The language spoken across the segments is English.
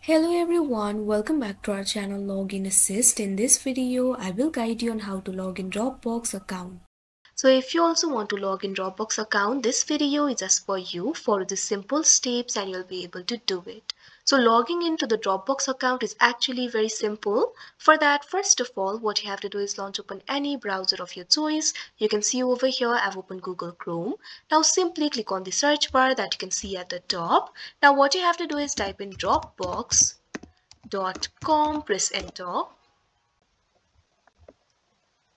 Hello everyone, welcome back to our channel Login Assist. In this video, I will guide you on how to log in Dropbox account. So if you also want to log in Dropbox account, this video is just for you. Follow the simple steps and you'll be able to do it. So logging into the Dropbox account is actually very simple. For that, first of all, what you have to do is launch open any browser of your choice. You can see over here, I've opened Google Chrome. Now simply click on the search bar that you can see at the top. Now what you have to do is type in Dropbox.com, press enter.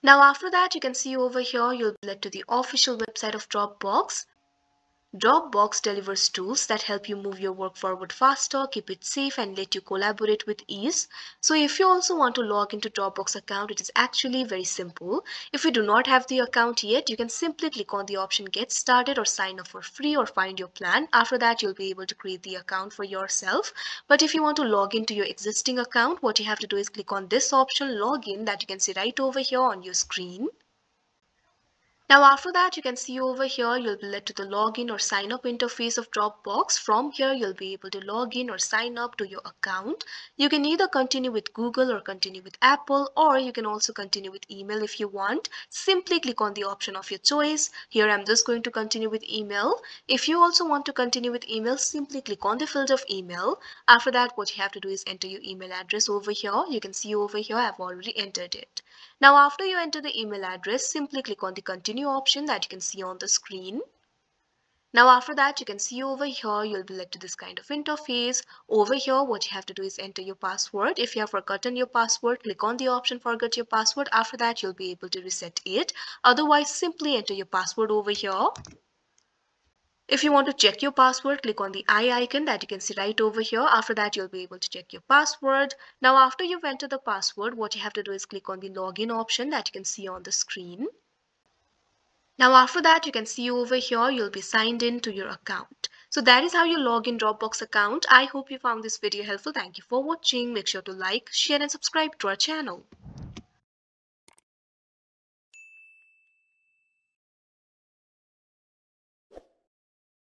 Now after that, you can see over here, you'll be led to the official website of Dropbox. Dropbox delivers tools that help you move your work forward faster, keep it safe, and let you collaborate with ease. So if you also want to log into Dropbox account, it is actually very simple. If you do not have the account yet, you can simply click on the option Get Started or sign up for free or find your plan. After that, you'll be able to create the account for yourself. But if you want to log into your existing account, what you have to do is click on this option Login that you can see right over here on your screen. Now after that, you can see over here, you'll be led to the login or sign up interface of Dropbox. From here, you'll be able to log in or sign up to your account. You can either continue with Google or continue with Apple, or you can also continue with email if you want. Simply click on the option of your choice. Here I'm just going to continue with email. If you also want to continue with email, simply click on the field of email. After that, what you have to do is enter your email address over here. You can see over here, I've already entered it. Now after you enter the email address, simply click on the continue option that you can see on the screen. Now after that, you can see over here, you'll be led to this kind of interface. Over here, what you have to do is enter your password. If you have forgotten your password, click on the option forget your password. After that, you'll be able to reset it. Otherwise, simply enter your password over here. If you want to check your password, click on the eye icon that you can see right over here. After that, you'll be able to check your password. Now, after you've entered the password, what you have to do is click on the login option that you can see on the screen. Now, after that, you can see over here, you'll be signed in to your account. So that is how you log in Dropbox account. I hope you found this video helpful. Thank you for watching. Make sure to like, share and subscribe to our channel.